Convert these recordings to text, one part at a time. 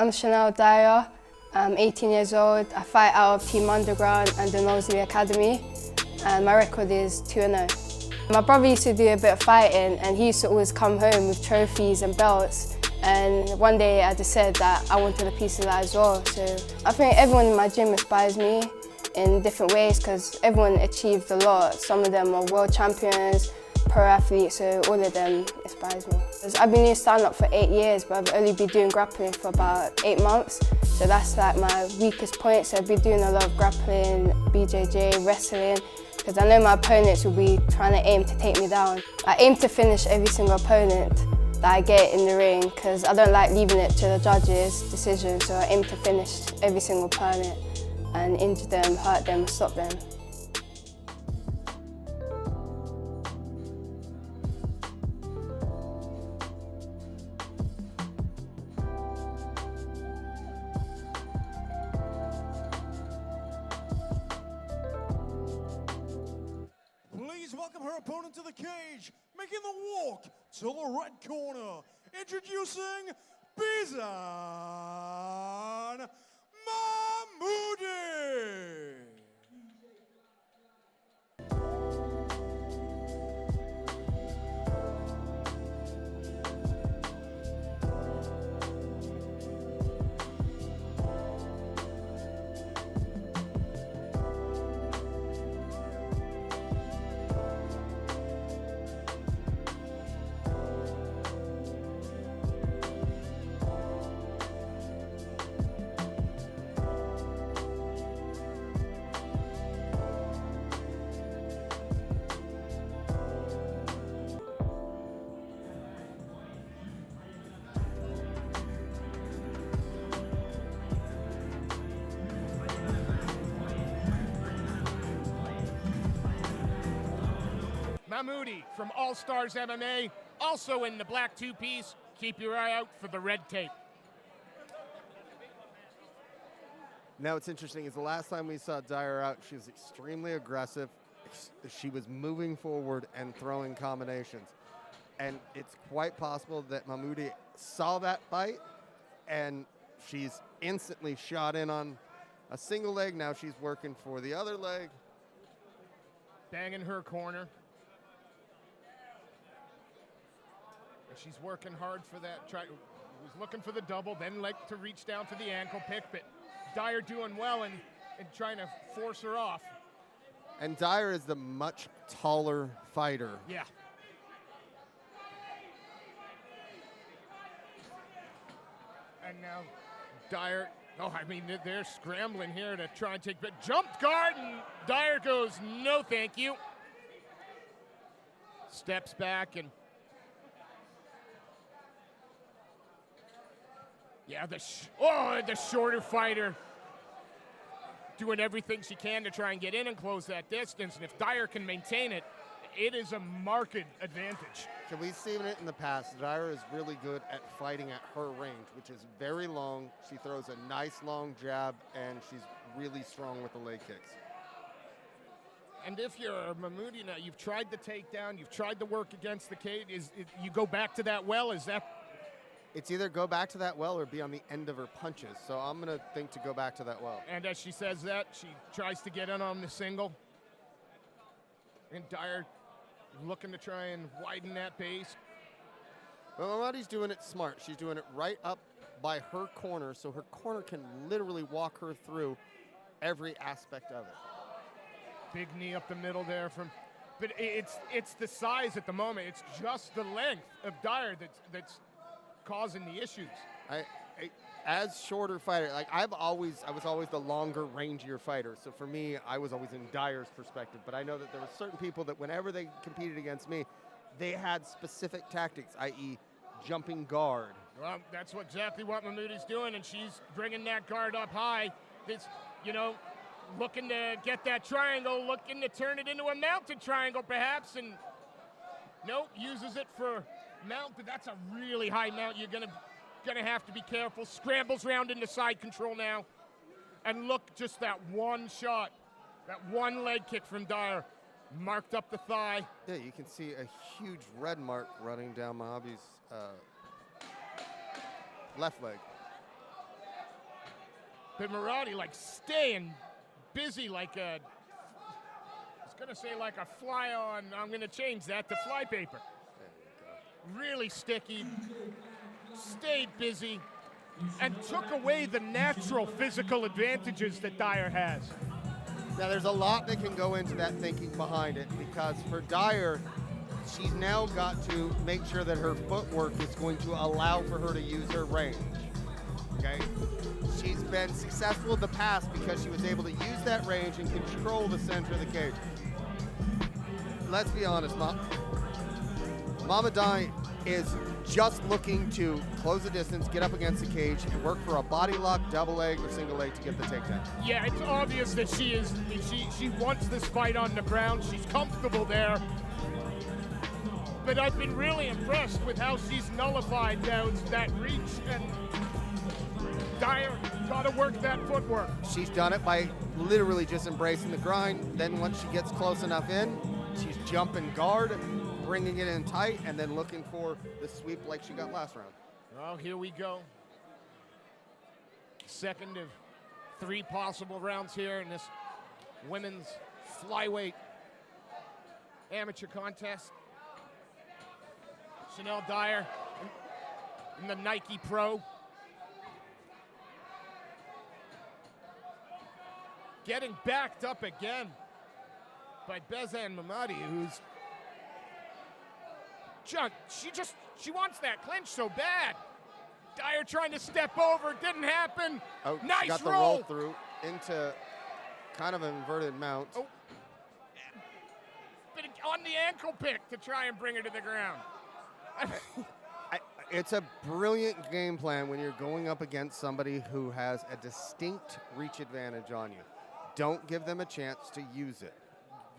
I'm DYER. I'm 18 years old. I fight out of Team Underground and the Norway Academy, and my record is 2-0. My brother used to do a bit of fighting, and he used to always come home with trophies and belts. And one day I just said that I wanted a piece of that as well. So I think everyone in my gym inspires me in different ways because everyone achieved a lot. Some of them are world champions, pro athletes, so all of them inspires me. I've been doing stand-up for 8 years, but I've only been doing grappling for about 8 months. So that's like my weakest point. So I've been doing a lot of grappling, BJJ, wrestling, because I know my opponents will be trying to aim to take me down. I aim to finish every single opponent that I get in the ring because I don't like leaving it to the judges' decision. So I aim to finish every single opponent and injure them, hurt them, stop them. Please welcome her opponent to the cage, making the walk to the red corner, introducing Bizan Mahmoudi. MAHMUDI from All Stars MMA, also in the black two-piece. Keep your eye out for the red tape. Now what's interesting is the last time we saw DYER out, she was extremely aggressive. She was moving forward and throwing combinations. And it's quite possible that Mahmoudi saw that fight and she's instantly shot in on a single leg. Now she's working for the other leg. Banging her corner. She's working hard for that. Was looking for the double, then like to reach down for the ankle pick, but DYER doing well and trying to force her off. And DYER is the much taller fighter. Yeah. And now DYER, they're scrambling here to try and take, but jumped guard, and DYER goes, no thank you. Steps back and yeah, the shorter fighter doing everything she can to try and get in and close that distance. And if DYER can maintain it, it is a marked advantage. So we've seen it in the past. DYER is really good at fighting at her range, which is very long. She throws a nice long jab, and she's really strong with the leg kicks. And if you're Mahmoudi now, you've tried the takedown, you've tried to work against the cage. You go back to that well? Is that? It's either go back to that well or be on the end of her punches. So I'm going to think to go back to that well. And as she says that, she tries to get in on the single. And DYER looking to try and widen that base. Well, Mahmoudi's doing it smart. She's doing it right up by her corner, so her corner can literally walk her through every aspect of it. Big knee up the middle there but it's the size at the moment. It's just the length of DYER that's causing the issues. As shorter fighter, like I was always the longer, rangier fighter. So for me, I was always in DYER's perspective. But I know that there were certain people that whenever they competed against me, they had specific tactics, i.e. jumping guard. Well, that's exactly what Mahmoudi's doing, and she's bringing that guard up high. It's, looking to get that triangle, looking to turn it into a mounted triangle perhaps, and nope, uses it for mount, but that's a really high mount. You're gonna have to be careful. Scrambles round into side control now. And look, just that one shot, that one leg kick from DYER, marked up the thigh. Yeah, you can see a huge red mark running down Mahmoudi's left leg. But Mahmoudi like staying busy like a, I was gonna say like a fly on, I'm gonna change that to flypaper. Really sticky, stayed busy, and took away the natural physical advantages that DYER has. Now, there's a lot that can go into that thinking behind it, because for DYER, she's now got to make sure that her footwork is going to allow for her to use her range, okay? She's been successful in the past because she was able to use that range and control the center of the cage. Let's be honest, MAHMUDI is just looking to close the distance, get up against the cage, and work for a body lock, double leg, or single leg to get the takedown. Yeah, it's obvious that she wants this fight on the ground. She's comfortable there. But I've been really impressed with how she's nullified that reach, and DYER got to work that footwork. She's done it by literally just embracing the grind. Then once she gets close enough in, she's jumping guard, bringing it in tight, and then looking for the sweep like she got last round. Well, here we go. Second of 3 possible rounds here in this women's flyweight amateur contest. Chanel DYER in the Nike Pro. Getting backed up again by Bezan Mahmoudi, who's she wants that clinch so bad. DYER trying to step over, didn't happen. Oh, nice she got the roll through into kind of an inverted mount. Oh. But on the ankle pick to try and bring her to the ground. It's a brilliant game plan when you're going up against somebody who has a distinct reach advantage on you. Don't give them a chance to use it.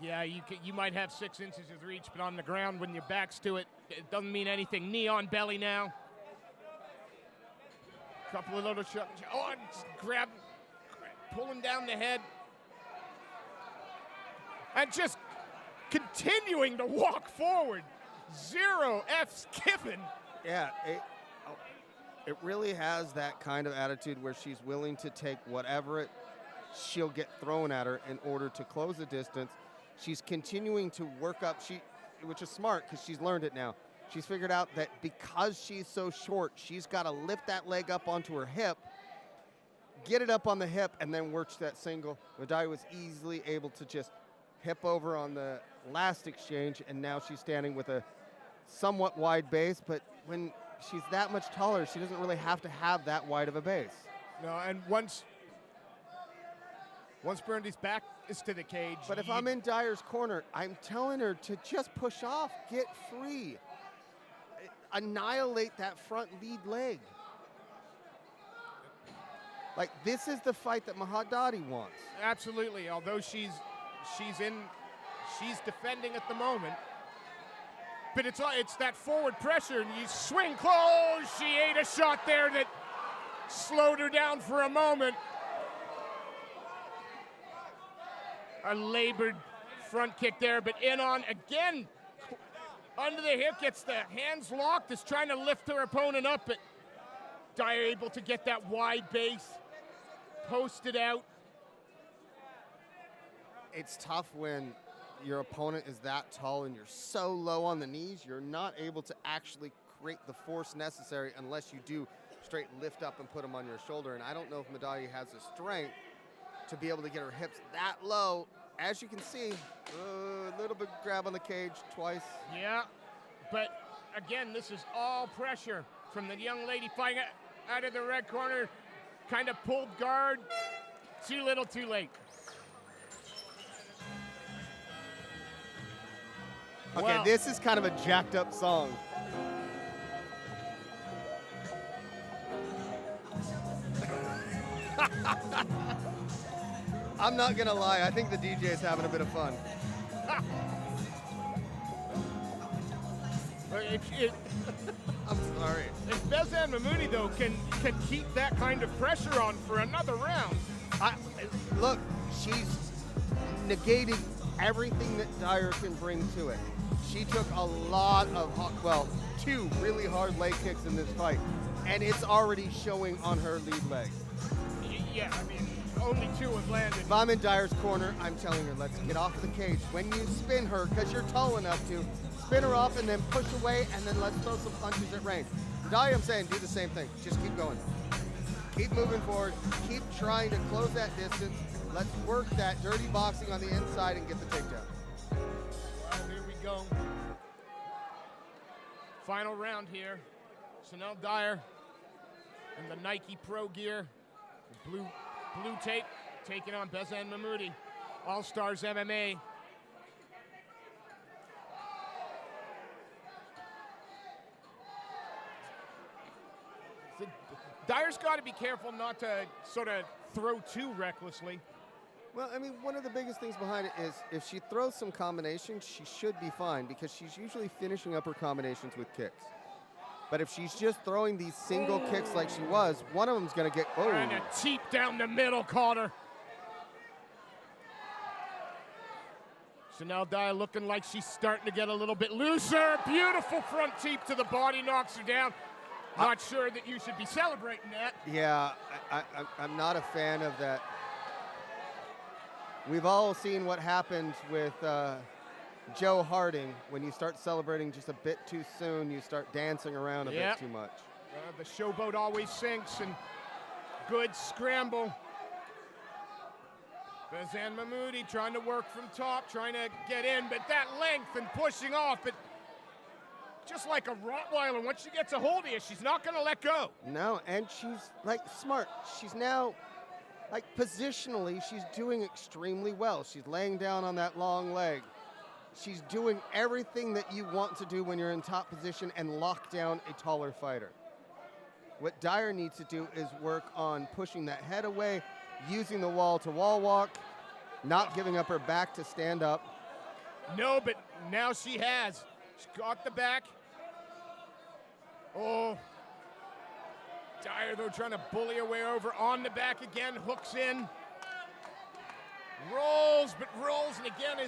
Yeah, you might have 6 inches of reach, but on the ground when your back's to it, it doesn't mean anything. Knee on belly now. Couple of little shots. Oh, grab, pulling down the head. And just continuing to walk forward. 0 F's given. Yeah, it really has that kind of attitude where she's willing to take whatever she'll get thrown at her in order to close the distance. She's continuing to work up, which is smart because she's learned it now. She's figured out that because she's so short, she's got to lift that leg up onto her hip, get it up on the hip, and then work that single. MAHMUDI was easily able to just hip over on the last exchange, and now she's standing with a somewhat wide base, but when she's that much taller, she doesn't really have to have that wide of a base. No, and once Burndy's back is to the cage. But if I'm in DYER's corner, I'm telling her to just push off, get free, annihilate that front lead leg. Like, this is the fight that MAHMUDI wants. Absolutely, although she's defending at the moment. But it's that forward pressure, and you swing close. She ate a shot there that slowed her down for a moment. A labored front kick there, but in on again. Under the hip, gets the hands locked, is trying to lift her opponent up, but DYER able to get that wide base, posted out. It's tough when your opponent is that tall and you're so low on the knees, you're not able to actually create the force necessary unless you do straight lift up and put them on your shoulder. And I don't know if MAHMUDI has the strength to be able to get her hips that low. As you can see, a little bit grab on the cage twice. Yeah, but again, this is all pressure from the young lady fighting out of the red corner. Kind of pulled guard. Too little, too late. Okay, well, this is kind of a jacked up song. I'm not gonna lie, I think the DJ's having a bit of fun. I'm sorry. If Bezan Mahmoudi, though, can keep that kind of pressure on for another round. Look, she's negated everything that DYER can bring to it. She took a lot of, 2 really hard leg kicks in this fight. and it's already showing on her lead leg. Yeah, I mean, only 2 have landed. If I'm in Dyer's corner, I'm telling her, let's get off of the cage. When you spin her, because you're tall enough to, spin her off and then push away, and then let's throw some punches at range. Dyer, I'm saying, do the same thing. Just keep going. Keep moving forward. Keep trying to close that distance. Let's work that dirty boxing on the inside and get the takedown. All right, here we go. Final round here. Chanel Dyer in the Nike Pro gear, the blue tape, taking on Bezan Mahmoudi, All Stars MMA. So Dyer's got to be careful not to sort of throw too recklessly. Well, I mean, one of the biggest things behind it is if she throws some combinations, she should be fine because she's usually finishing up her combinations with kicks. But if she's just throwing these single kicks like she was, one of them's going to get, oh. And a teep down the middle caught her. Chanel Dyer looking like she's starting to get a little bit looser. Beautiful front teep to the body, knocks her down. Not sure that you should be celebrating that. Yeah, I'm not a fan of that. We've all seen what happens with Joe Harding. When you start celebrating just a bit too soon, you start dancing around a bit too much. The showboat always sinks, and good scramble. Bezan Mahmoudi trying to work from top, trying to get in, but that length and pushing off, but just like a Rottweiler, once she gets a hold of you, she's not going to let go. No, and she's like smart. She's now, like positionally, she's doing extremely well. She's laying down on that long leg. She's doing everything that you want to do when you're in top position and lock down a taller fighter. What Dyer needs to do is work on pushing that head away, using the wall to wall walk, not giving up her back to stand up. No, but now she has. She's got the back. Oh. Dyer, though, trying to bully her way over. On the back again, hooks in. Rolls, but rolls, and again,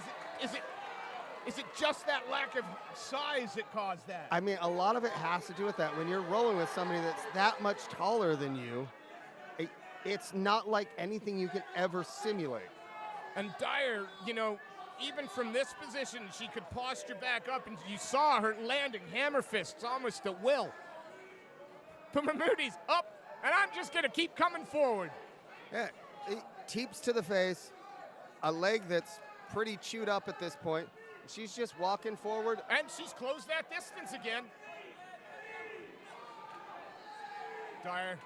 is it just that lack of size that caused that? I mean, a lot of it has to do with that. When you're rolling with somebody that's that much taller than you, it's not like anything you can ever simulate. And Dyer, you know, even from this position, she could posture back up, and you saw her landing hammer fists almost at will. But Mahmoudi's up, and I'm just going to keep coming forward. Yeah, teeps to the face, a leg that's pretty chewed up at this point. She's just walking forward. And she's closed that distance again. Dyer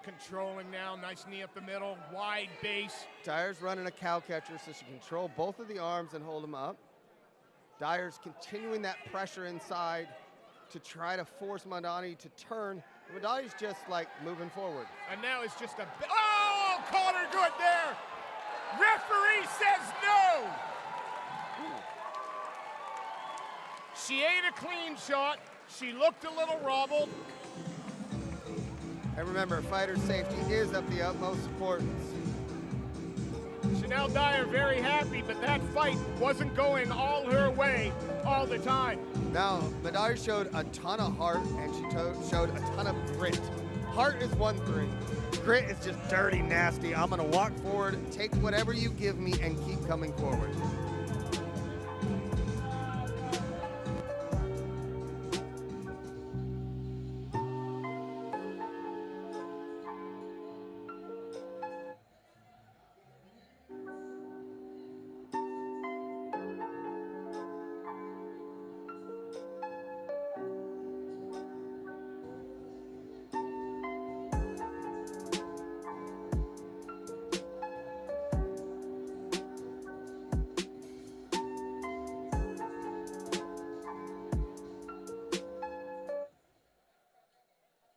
controlling now, nice knee up the middle, wide base. Dyer's running a cow catcher so she can control both of the arms and hold them up. Dyer's continuing that pressure inside to try to force Madani to turn. Madani's just like moving forward. And now it's just oh, caught her good there. Referee says no. Ooh. She ate a clean shot. She looked a little wobbled. And remember, fighter safety is of the utmost importance. Chanel Dyer very happy, but that fight wasn't going all her way all the time. Now, Madani showed a ton of heart, and she showed a ton of grit. Heart is one thing. Grit is just dirty, nasty. I'm going to walk forward, take whatever you give me, and keep coming forward.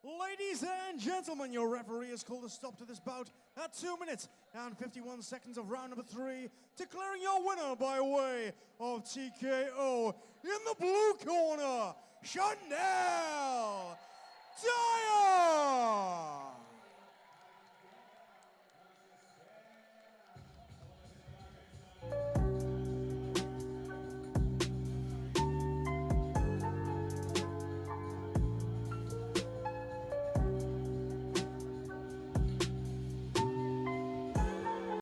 Ladies and gentlemen, your referee has called a stop to this bout at 2 minutes and 51 seconds of round number 3, declaring your winner by way of TKO in the blue corner, Chanel Dyer!